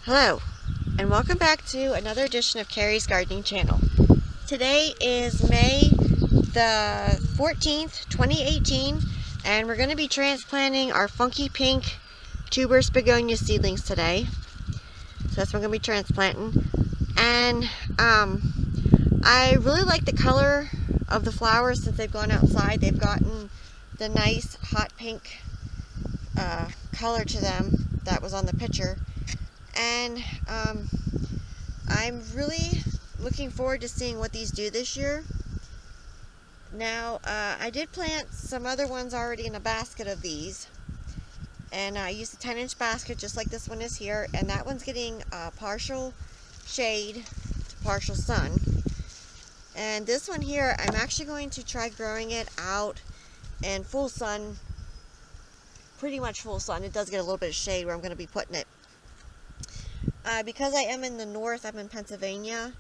Hello, and welcome back to another edition of Carrie's Gardening Channel. Today is May the 14th, 2018, and we're going to be transplanting our funky pink tuberous begonia seedlings today. So that's what we're going to be transplanting. And I really like the color of the flowers since they've gone outside. They've gotten the nice hot pink color to them that was on the picture. And I'm really looking forward to seeing what these do this year. Now, I did plant some other ones already in a basket of these. And I used a 10-inch basket just like this one is here. And that one's getting partial shade to partial sun. And this one here, I'm actually going to try growing it out in full sun. Pretty much full sun. It does get a little bit of shade where I'm going to be putting it. Because I am in the north, I'm in Pennsylvania,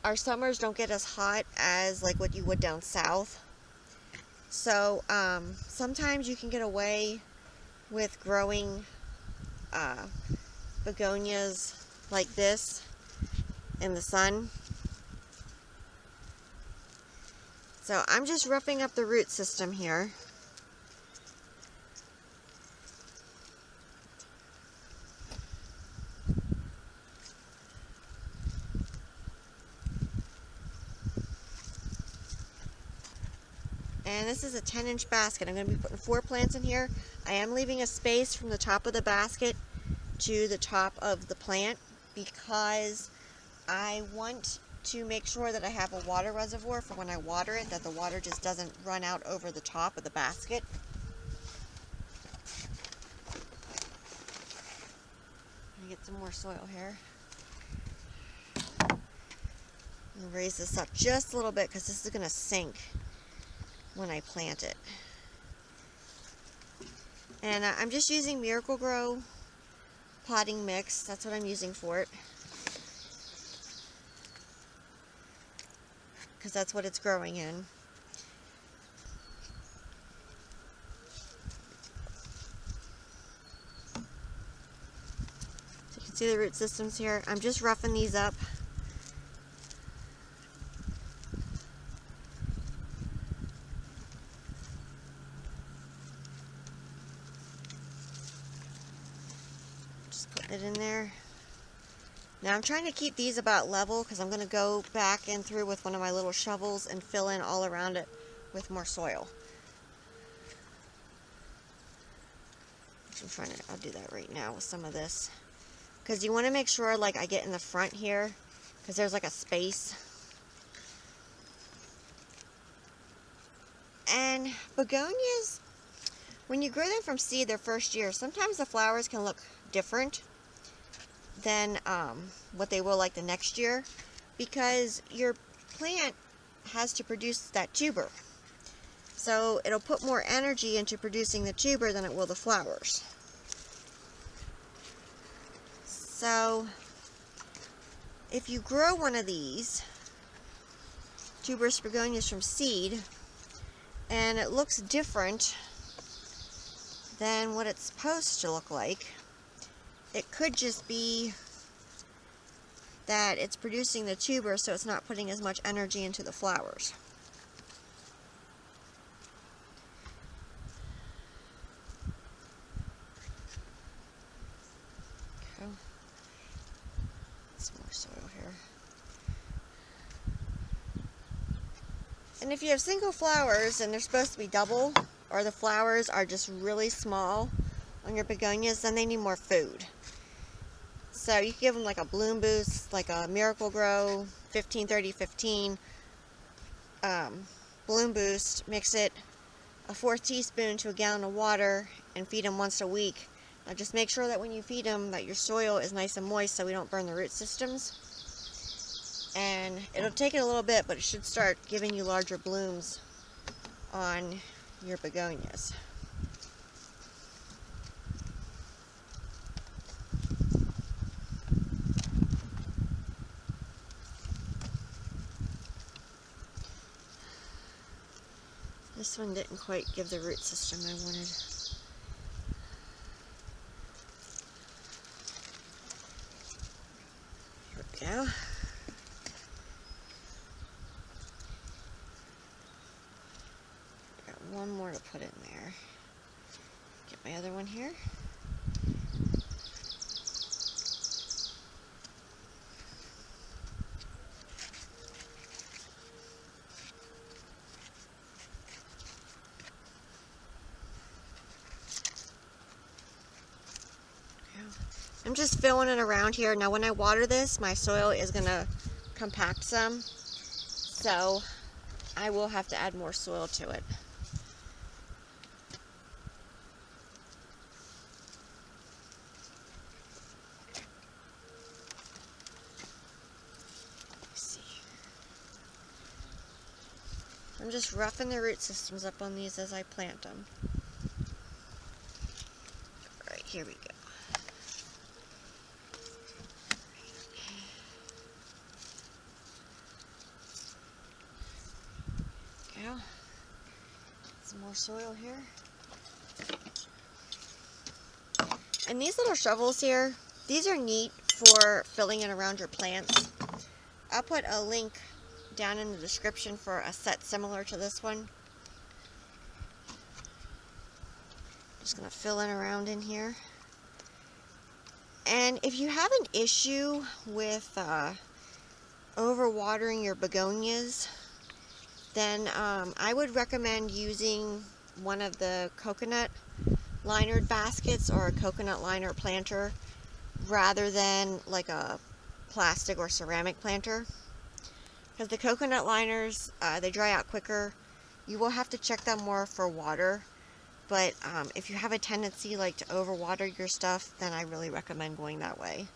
our summers don't get as hot as like what you would down south. So sometimes you can get away with growing begonias like this in the sun. So I'm just roughing up the root system here. And this is a 10-inch basket. I'm going to be putting 4 plants in here. I am leaving a space from the top of the basket to the top of the plant because I want to make sure that I have a water reservoir for when I water it, that the water just doesn't run out over the top of the basket. Let me get some more soil here. I'll raise this up just a little bit because this is going to sink when I plant it. And I'm just using Miracle-Gro potting mix. That's what I'm using for it. Because that's what it's growing in. So you can see the root systems here. I'm just roughing these up. It in there. Now I'm trying to keep these about level because I'm going to go back in through with one of my little shovels and fill in all around it with more soil. I'll do that right now with some of this because you want to make sure like I get in the front here because there's like a space. And begonias, when you grow them from seed their first year, sometimes the flowers can look different than what they will like the next year because your plant has to produce that tuber. So it'll put more energy into producing the tuber than it will the flowers. So if you grow one of these tuberous begonias from seed and it looks different than what it's supposed to look like, it could just be that it's producing the tuber so it's not putting as much energy into the flowers. Okay. Some more soil here. And if you have single flowers and they're supposed to be double, or the flowers are just really small on your begonias, then they need more food. So you can give them like a bloom boost, like a Miracle-Gro 15-30-15 bloom boost. Mix it a 1/4 teaspoon to a gallon of water and feed them once a week. Now just make sure that when you feed them that your soil is nice and moist so we don't burn the root systems. And it'll take it a little bit, but it should start giving you larger blooms on your begonias. This one didn't quite give the root system I wanted. go. Got one more to put in there. Get my other one here. I'm just filling it around here. Now when I water this, my soil is going to compact some, so I will have to add more soil to it. Let's see. I'm just roughing the root systems up on these as I plant them. All right, here we go. Some more soil here. And these little shovels here, these are neat for filling in around your plants. I'll put a link down in the description for a set similar to this one. Just going to fill in around in here. And if you have an issue with overwatering your begonias, then I would recommend using one of the coconut linered baskets or a coconut liner planter rather than like a plastic or ceramic planter, because the coconut liners, they dry out quicker. You will have to check them more for water, but if you have a tendency like to overwater your stuff, then I really recommend going that way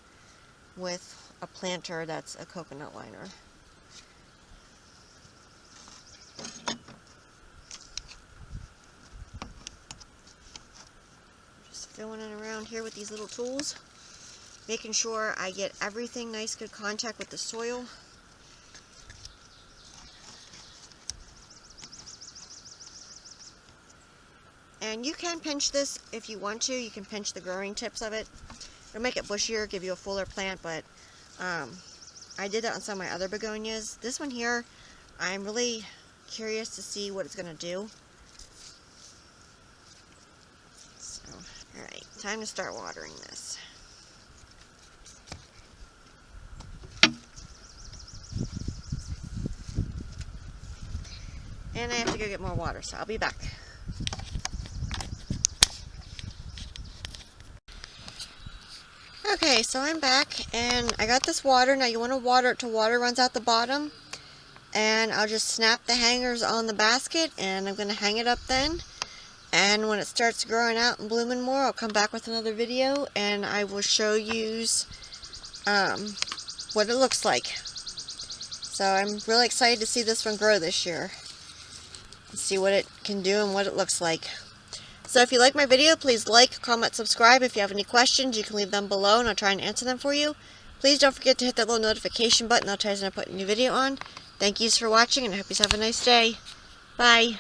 with a planter that's a coconut liner. Filling it around here with these little tools, making sure I get everything nice, good contact with the soil. And you can pinch this if you want to. You can pinch the growing tips of it. It'll make it bushier, give you a fuller plant, but I did that on some of my other begonias. This one here, I'm really curious to see what it's going to do. Alright, time to start watering this. And I have to go get more water, so I'll be back. Okay, so I'm back, and I got this water. Now you want to water it till water runs out the bottom. And I'll just snap the hangers on the basket, and I'm going to hang it up then. And when it starts growing out and blooming more, I'll come back with another video and I will show you what it looks like. So I'm really excited to see this one grow this year. See what it can do and what it looks like. So if you like my video, please like, comment, subscribe. If you have any questions, you can leave them below and I'll try and answer them for you. Please don't forget to hit that little notification button. I'll tell you when I put a new video on. Thank yous for watching and I hope you have a nice day. Bye.